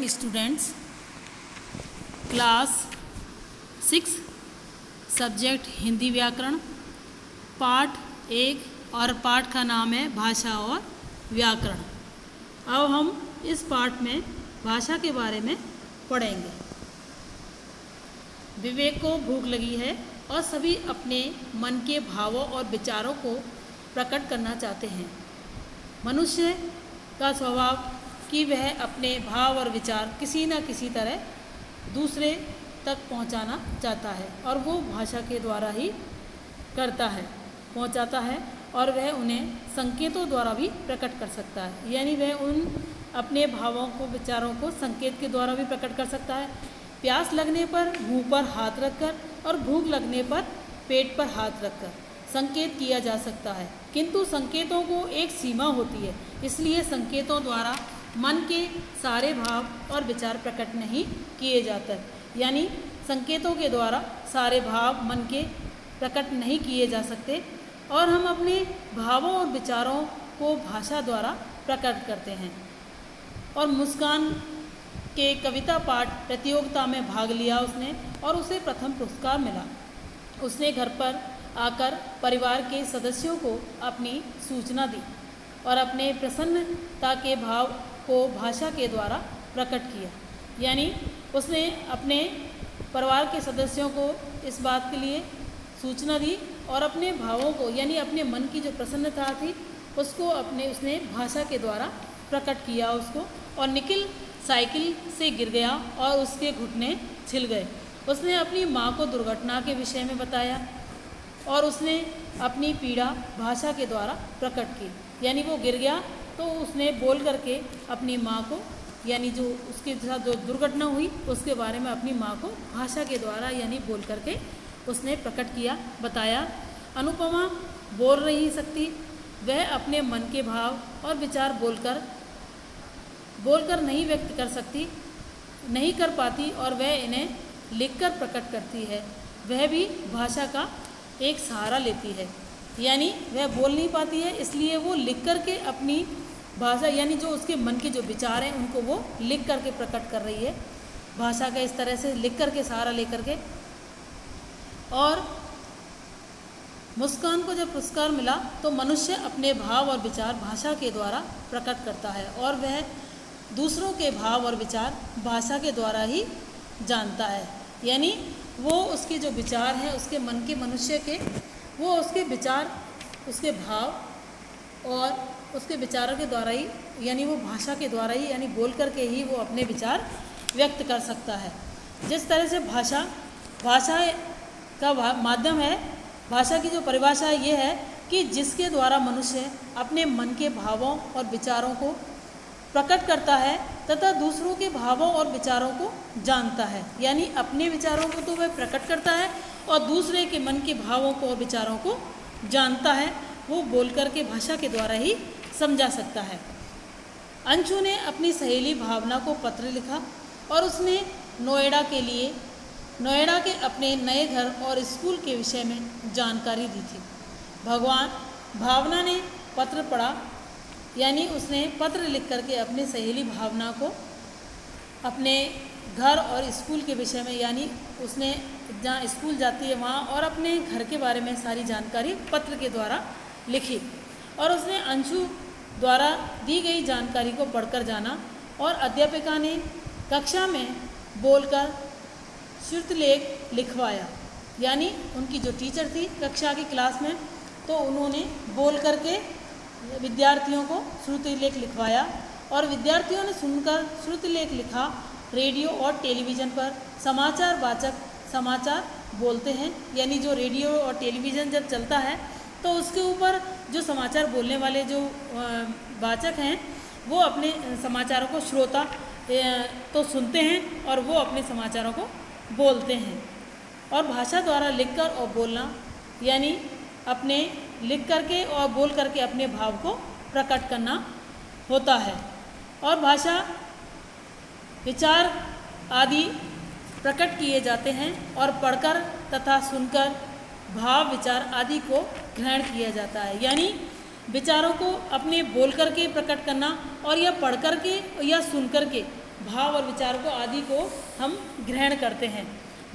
Students, class 6 subject Hindi व्याकरण पाठ 1 और पाठ का नाम है भाषा और व्याकरण। अब हम इस पाठ में भाषा के बारे में पढ़ेंगे। विवेक को भूख लगी है और सभी अपने मन के भावों और विचारों को प्रकट करना चाहते हैं। मनुष्य का स्वभाव कि वह अपने भाव और विचार किसी न किसी तरह दूसरे तक पहुंचाना चाहता है और वो भाषा के द्वारा ही पहुंचाता है और वह उन्हें संकेतों द्वारा भी प्रकट कर सकता है। यानी वह उन अपने भावों को विचारों को संकेत के द्वारा भी प्रकट कर सकता है। प्यास लगने पर मुंह पर हाथ रखकर और भूख लगने पर पेट पर हाथ रखकर संकेत किया जा सकता है, किंतु संकेतों को एक सीमा होती है। इसलिए संकेतों द्वारा मन के सारे भाव और विचार प्रकट नहीं किए जाते। यानी संकेतों के द्वारा सारे भाव मन के प्रकट नहीं किए जा सकते और हम अपने भावों और विचारों को भाषा द्वारा प्रकट करते हैं। और मुस्कान के कविता पाठ प्रतियोगिता में भाग लिया उसने और उसे प्रथम पुरस्कार मिला। उसने घर पर आकर परिवार के सदस्यों को अपनी सूचना दी और अपने प्रसन्नता के भाव को भाषा के द्वारा प्रकट किया। यानी उसने अपने परिवार के सदस्यों को इस बात के लिए सूचना दी और अपने भावों को यानी अपने मन की जो प्रसन्नता थी उसको उसने भाषा के द्वारा प्रकट किया उसको। और निखिल साइकिल से गिर गया और उसके घुटने छिल गए। उसने अपनी माँ को दुर्घटना के विषय में बताया और उसने अपनी पीड़ा भाषा के द्वारा प्रकट की। यानी वो गिर गया तो उसने बोल करके अपनी माँ को यानी जो उसके साथ जो दुर्घटना हुई उसके बारे में अपनी माँ को भाषा के द्वारा यानी बोल करके उसने प्रकट किया, बताया। अनुपमा बोल नहीं सकती, वह अपने मन के भाव और विचार बोलकर नहीं व्यक्त कर सकती, नहीं कर पाती और वह इन्हें लिखकर प्रकट करती है। वह भी भाषा का एक सहारा लेती है। यानी वह बोल नहीं पाती है इसलिए वो लिख कर के अपनी भाषा यानी जो उसके मन के जो विचार हैं उनको वो लिख करके प्रकट कर रही है भाषा का इस तरह से लिख करके सहारा लेकर के। और मुस्कान को जब पुरस्कार मिला तो मनुष्य अपने भाव और विचार भाषा के द्वारा प्रकट करता है और वह दूसरों के भाव और विचार भाषा के द्वारा ही जानता है। यानी वो उसके जो विचार हैं उसके मन के मनुष्य के वो उसके विचार उसके भाव और उसके विचारों के द्वारा ही यानी वो भाषा के द्वारा ही यानी बोल करके ही वो अपने विचार व्यक्त कर सकता है। जिस तरह से भाषा का माध्यम है, भाषा की जो परिभाषा ये है कि जिसके द्वारा मनुष्य अपने मन के भावों और विचारों को प्रकट करता है तथा दूसरों के भावों और विचारों को जानता है। यानी अपने विचारों को तो वह प्रकट करता है और दूसरे के मन के भावों को और विचारों को जानता है। वो बोल करके भाषा के द्वारा ही समझा सकता है। अंशु ने अपनी सहेली भावना को पत्र लिखा और उसने नोएडा के अपने नए घर और स्कूल के विषय में जानकारी दी थी। भावना ने पत्र पढ़ा यानी उसने पत्र लिख करके अपनी सहेली भावना को अपने घर और स्कूल के विषय में यानी उसने जहाँ स्कूल जाती है वहाँ और अपने घर के बारे में सारी जानकारी पत्र के द्वारा लिखी। और उसने अंशु द्वारा दी गई जानकारी को पढ़कर जाना और अध्यापिका ने कक्षा में बोलकर श्रुतलेख लिखवाया। यानी उनकी जो टीचर थी कक्षा की क्लास में तो उन्होंने बोल करके विद्यार्थियों को श्रुतलेख लिखवाया और विद्यार्थियों ने सुनकर श्रुतलेख लिखा। रेडियो और टेलीविज़न पर समाचार वाचक समाचार बोलते हैं। यानी जो रेडियो और टेलीविज़न जब चलता है तो उसके ऊपर जो समाचार बोलने वाले जो वाचक हैं वो अपने समाचारों को श्रोता तो सुनते हैं और वो अपने समाचारों को बोलते हैं। और भाषा द्वारा लिखकर और बोलना यानी अपने लिख करके और बोल करके अपने भाव को प्रकट करना होता है। और भाषा विचार आदि प्रकट किए जाते हैं और पढ़कर तथा सुनकर भाव विचार आदि को ग्रहण किया जाता है। यानी विचारों को अपने बोल करके प्रकट करना और या पढ़ करके या सुन करके भाव और विचार को आदि को हम ग्रहण करते हैं।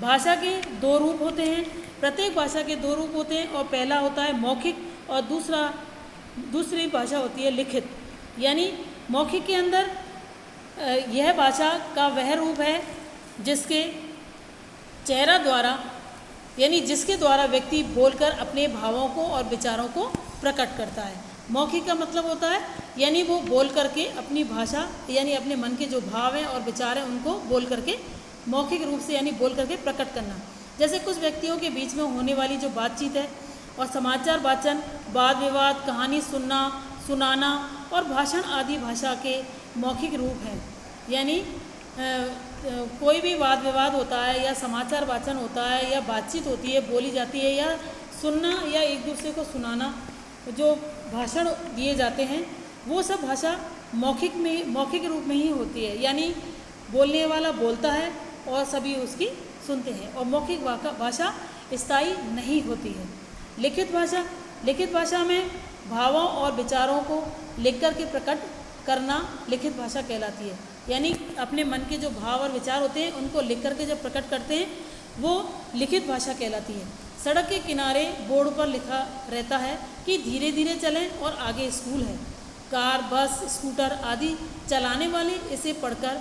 भाषा के दो रूप होते हैं, प्रत्येक भाषा के दो रूप होते हैं, और पहला होता है मौखिक और दूसरी भाषा होती है लिखित। यानी मौखिक के अंदर यह भाषा का वह रूप है जिसके चेहरा द्वारा, यानी जिसके द्वारा व्यक्ति बोलकर अपने भावों को और विचारों को प्रकट करता है। मौखिक का मतलब होता है यानी वो बोल करके अपनी भाषा यानी अपने मन के जो भाव हैं और विचार हैं उनको बोल करके मौखिक रूप से यानी बोल करके प्रकट करना। जैसे कुछ व्यक्तियों के बीच में होने वाली जो बातचीत है और समाचार वाचन, वाद विवाद, कहानी सुनना, सुनाना और भाषण आदि भाषा के मौखिक रूप हैं। यानी कोई भी वाद विवाद होता है या समाचार वाचन होता है या बातचीत होती है, बोली जाती है, या सुनना या एक दूसरे को सुनाना, जो भाषण दिए जाते हैं वो सब भाषा मौखिक रूप में ही होती है। यानी बोलने वाला बोलता है और सभी उसकी सुनते हैं, और मौखिक भाषा स्थायी नहीं होती है। लिखित भाषा में भावों और विचारों को लिख कर के प्रकट करना लिखित भाषा कहलाती है। यानी अपने मन के जो भाव और विचार होते हैं उनको लिख करके जब प्रकट करते हैं वो लिखित भाषा कहलाती है। सड़क के किनारे बोर्ड पर लिखा रहता है कि धीरे धीरे चलें और आगे स्कूल है। कार, बस, स्कूटर आदि चलाने वाले इसे पढ़कर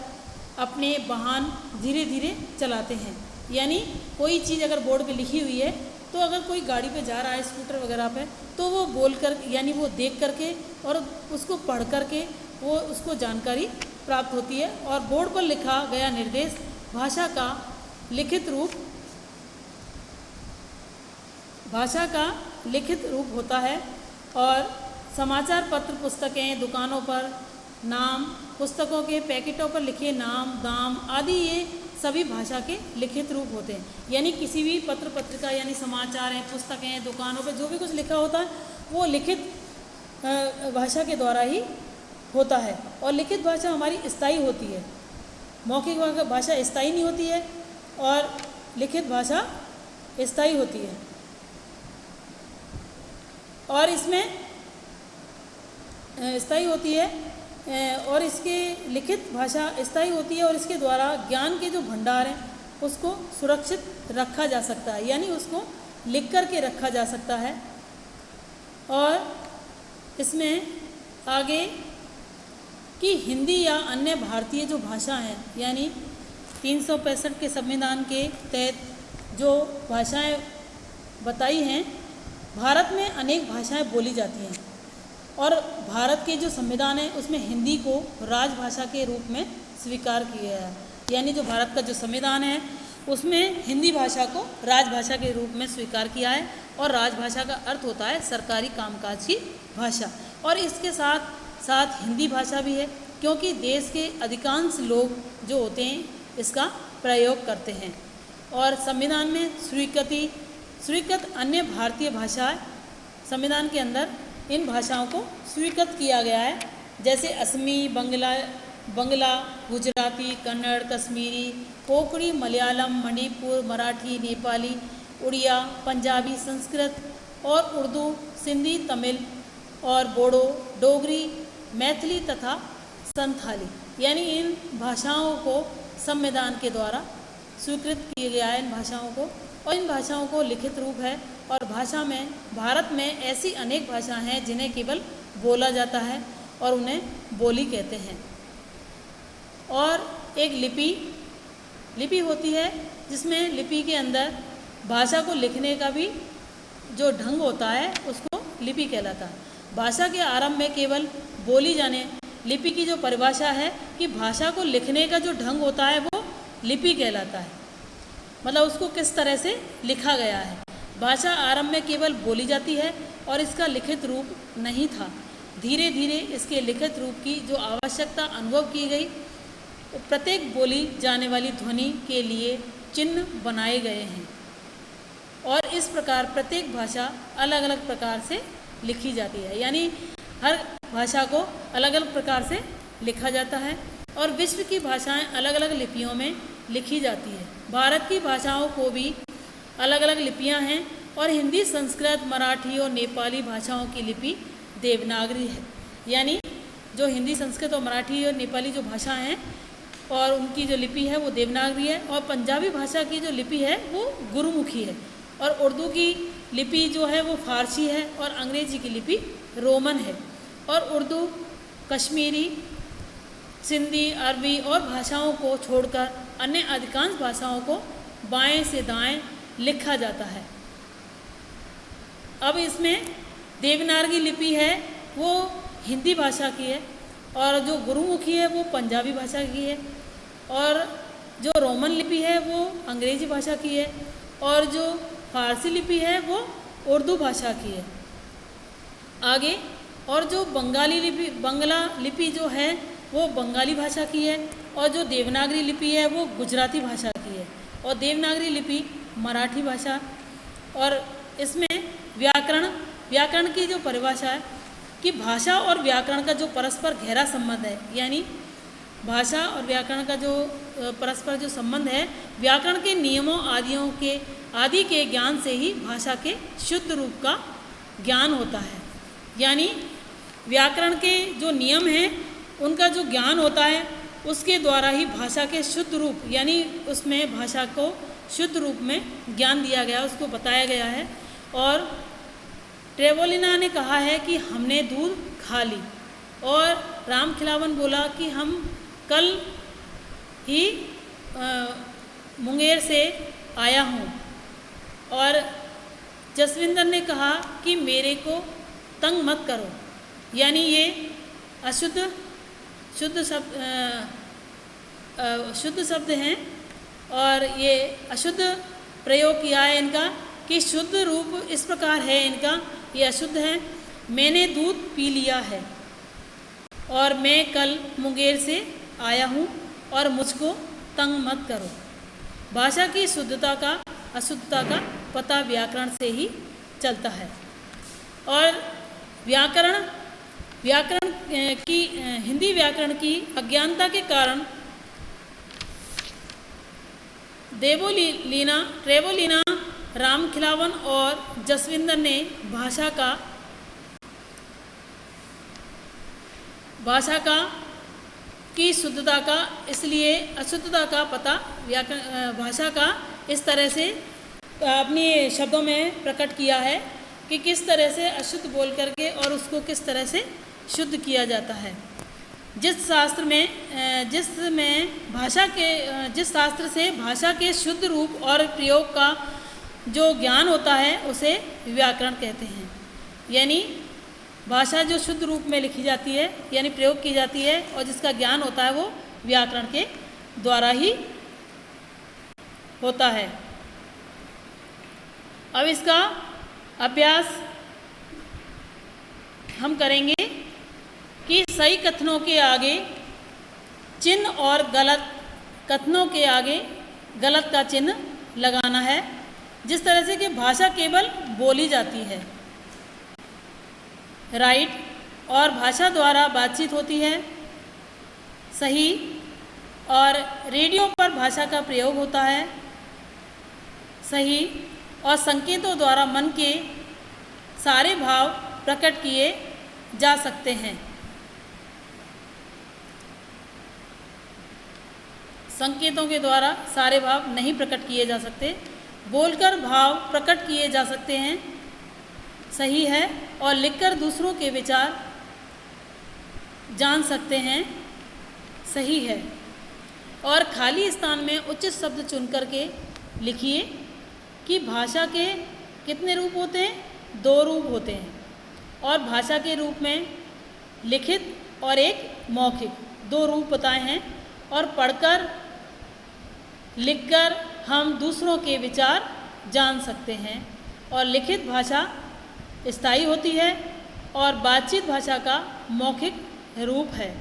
अपने वाहन धीरे धीरे चलाते हैं। यानी कोई चीज़ अगर बोर्ड पे लिखी हुई है तो अगर कोई गाड़ी पे जा रहा है, स्कूटर वगैरह पे, तो वो बोल कर यानी वो देख करके और उसको पढ़ करके वो उसको जानकारी प्राप्त होती है। और बोर्ड पर लिखा गया निर्देश भाषा का लिखित रूप होता है। और समाचार पत्र, पुस्तकें, दुकानों पर नाम, पुस्तकों के पैकेटों पर लिखे नाम, दाम आदि ये सभी भाषा के लिखित रूप होते हैं। यानी किसी भी पत्र पत्रिका यानी समाचार हैं, पुस्तकें हैं, दुकानों पर जो भी कुछ लिखा होता है वो लिखित भाषा के द्वारा ही होता है। और लिखित भाषा हमारी स्थायी होती है। मौखिक भाषा स्थायी नहीं होती है और लिखित भाषा स्थायी होती है। और इसमें स्थायी होती है और इसके लिखित भाषा स्थायी होती है और इसके द्वारा ज्ञान के जो भंडार हैं उसको सुरक्षित रखा जा सकता है। यानी उसको लिख कर के रखा जा सकता है। और इसमें आगे कि हिंदी या अन्य भारतीय जो भाषा हैं, यानी 365 के संविधान के तहत जो भाषाएं बताई हैं, भारत में अनेक भाषाएं बोली जाती हैं। और भारत के जो संविधान है उसमें हिंदी को राजभाषा के रूप में स्वीकार किया है। यानी जो भारत का जो संविधान है उसमें हिंदी भाषा को राजभाषा के रूप में स्वीकार किया है। और राजभाषा का अर्थ होता है सरकारी कामकाज की भाषा। और इसके साथ साथ हिंदी भाषा भी है क्योंकि देश के अधिकांश लोग जो होते हैं इसका प्रयोग करते हैं। और संविधान में स्वीकृत अन्य भारतीय भाषाएं संविधान के अंदर इन भाषाओं को स्वीकृत किया गया है। जैसे असमी, बंगला, गुजराती, कन्नड़, कश्मीरी, कोंकणी, मलयालम, मणिपुर, मराठी, नेपाली, उड़िया, पंजाबी, संस्कृत और उर्दू, सिंधी, तमिल और बोडो, डोगरी, मैथिली तथा संथाली। यानी इन भाषाओं को संविधान के द्वारा स्वीकृत किया गया है इन भाषाओं को। और इन भाषाओं को लिखित रूप है। और भारत में ऐसी अनेक भाषा हैं जिन्हें केवल बोला जाता है और उन्हें बोली कहते हैं। और एक लिपि होती है जिसमें लिपि के अंदर भाषा को लिखने का भी जो ढंग होता है उसको लिपि कहलाता है। भाषा के आरंभ में केवल बोली जाने लिपि की जो परिभाषा है कि भाषा को लिखने का जो ढंग होता है वो लिपि कहलाता है। मतलब उसको किस तरह से लिखा गया है। भाषा आरंभ में केवल बोली जाती है और इसका लिखित रूप नहीं था। धीरे धीरे इसके लिखित रूप की जो आवश्यकता अनुभव की गई, प्रत्येक बोली जाने वाली ध्वनि के लिए चिन्ह बनाए गए हैं। और इस प्रकार प्रत्येक भाषा अलग अलग प्रकार से लिखी जाती है। यानी हर भाषा को अलग अलग प्रकार से लिखा जाता है। और विश्व की भाषाएं अलग अलग लिपियों में लिखी जाती है। भारत की भाषाओं को भी अलग अलग लिपियां हैं। और हिंदी, संस्कृत, मराठी और नेपाली भाषाओं की लिपि देवनागरी है। यानी जो हिंदी, संस्कृत और मराठी और नेपाली जो भाषा हैं और उनकी जो लिपि है वो देवनागरी है, और पंजाबी भाषा की जो लिपि है वो गुरुमुखी है, और उर्दू की लिपि जो है वो फारसी है, और अंग्रेजी की लिपि रोमन है। और उर्दू, कश्मीरी, सिंधी, अरबी और भाषाओं को छोड़कर अन्य अधिकांश भाषाओं को बाएं से दाएं लिखा जाता है। अब इसमें देवनागरी लिपि है वो हिंदी भाषा की है, और जो गुरुमुखी है वो पंजाबी भाषा की है, और जो रोमन लिपि है वो अंग्रेजी भाषा की है, और जो फारसी लिपि है वो उर्दू भाषा की है। आगे, और जो बंगला लिपि जो है वो बंगाली भाषा की है, और जो देवनागरी लिपि है वो गुजराती भाषा की है, और देवनागरी लिपि मराठी भाषा। और इसमें व्याकरण की जो परिभाषा है कि भाषा और व्याकरण का जो परस्पर गहरा संबंध है, यानी भाषा और व्याकरण का जो परस्पर जो संबंध है, व्याकरण के नियमों आदि के ज्ञान से ही भाषा के शुद्ध रूप का ज्ञान होता है। यानी व्याकरण के जो नियम हैं उनका जो ज्ञान होता है उसके द्वारा ही भाषा के शुद्ध रूप, यानी उसमें भाषा को शुद्ध रूप में ज्ञान दिया गया, उसको बताया गया है। और ट्रेवोलिना ने कहा है कि हमने दूध खा ली, और राम खिलावन बोला कि हम कल ही मुंगेर से आया हूँ, और जसविंदर ने कहा कि मेरे को तंग मत करो। यानी ये शुद्ध शब्द हैं, और ये अशुद्ध प्रयोग किया है इनका कि शुद्ध रूप इस प्रकार है इनका, ये अशुद्ध है। मैंने दूध पी लिया है, और मैं कल मुंगेर से आया हूँ, और मुझको तंग मत करो। भाषा की शुद्धता का अशुद्धता का पता व्याकरण से ही चलता है। और हिंदी व्याकरण की अज्ञानता के कारण ट्रेवोलिना, राम खिलावन और जसविंदर ने भाषा की शुद्धता का, इसलिए अशुद्धता का पता भाषा का इस तरह से अपने शब्दों में प्रकट किया है कि किस तरह से अशुद्ध बोल करके और उसको किस तरह से शुद्ध किया जाता है। जिस शास्त्र से भाषा के शुद्ध रूप और प्रयोग का जो ज्ञान होता है उसे व्याकरण कहते हैं। यानी भाषा जो शुद्ध रूप में लिखी जाती है, यानी प्रयोग की जाती है, और जिसका ज्ञान होता है वो व्याकरण के द्वारा ही होता है। अब इसका अभ्यास हम करेंगे कि सही कथनों के आगे चिन्ह और गलत कथनों के आगे गलत का चिन्ह लगाना है, जिस तरह से कि भाषा केवल बोली जाती है, राइट, और भाषा द्वारा बातचीत होती है, सही, और रेडियो पर भाषा का प्रयोग होता है, सही, और संकेतों द्वारा मन के सारे भाव प्रकट किए जा सकते हैं। संकेतों के द्वारा सारे भाव नहीं प्रकट किए जा सकते, बोलकर भाव प्रकट किए जा सकते हैं, सही है, और लिखकर दूसरों के विचार जान सकते हैं, सही है। और खाली स्थान में उचित शब्द चुन करके लिखिए कि भाषा के कितने रूप होते हैं? 2 रूप होते हैं, और भाषा के रूप में लिखित और एक मौखिक, 2 रूप बताए हैं। और पढ़कर लिखकर हम दूसरों के विचार जान सकते हैं, और लिखित भाषा स्थायी होती है, और बातचीत भाषा का मौखिक रूप है।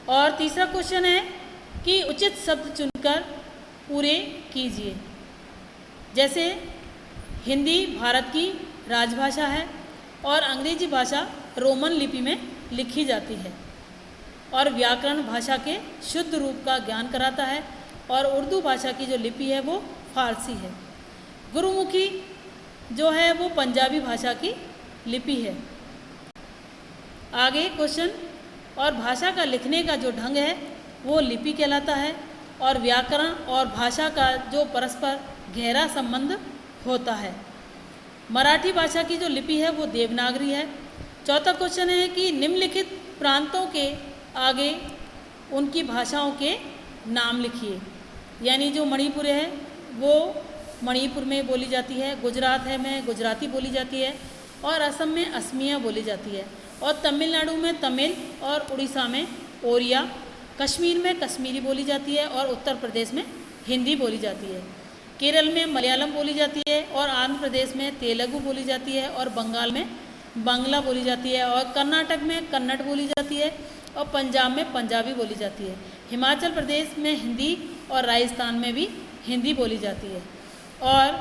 और तीसरा क्वेश्चन है कि उचित शब्द चुनकर पूरे कीजिए। जैसे हिंदी भारत की राजभाषा है, और अंग्रेजी भाषा रोमन लिपि में लिखी जाती है, और व्याकरण भाषा के शुद्ध रूप का ज्ञान कराता है, और उर्दू भाषा की जो लिपि है वो फारसी है। गुरुमुखी जो है वो पंजाबी भाषा की लिपि है। आगे क्वेश्चन, और भाषा का लिखने का जो ढंग है वो लिपि कहलाता है और व्याकरण और भाषा का जो परस्पर गहरा संबंध होता है। मराठी भाषा की जो लिपि है वो देवनागरी है। चौथा क्वेश्चन है कि निम्नलिखित प्रांतों के आगे उनकी भाषाओं के नाम लिखिए। यानी जो मणिपुर है वो मणिपुर में बोली जाती है, गुजरात है में गुजराती बोली जाती है और असम में असमिया बोली जाती है और तमिलनाडु में तमिल और उड़ीसा में ओरिया, कश्मीर में कश्मीरी बोली जाती है और उत्तर प्रदेश में हिंदी बोली जाती है। केरल में मलयालम बोली जाती है और आंध्र प्रदेश में तेलुगु बोली जाती है और बंगाल में बांग्ला बोली जाती है और कर्नाटक में कन्नड़ बोली जाती है और पंजाब में पंजाबी बोली जाती है। हिमाचल प्रदेश में हिंदी और राजस्थान में भी हिंदी बोली जाती है। और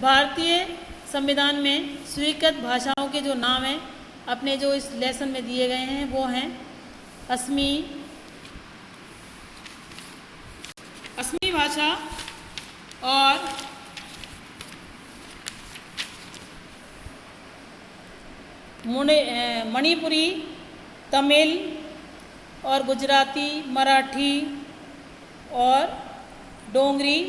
भारतीय संविधान में स्वीकृत भाषाओं के जो नाम हैं अपने जो इस लेसन में दिए गए हैं वो हैं असमी भाषा और मणिपुरी, तमिल और गुजराती, मराठी और डोंगरी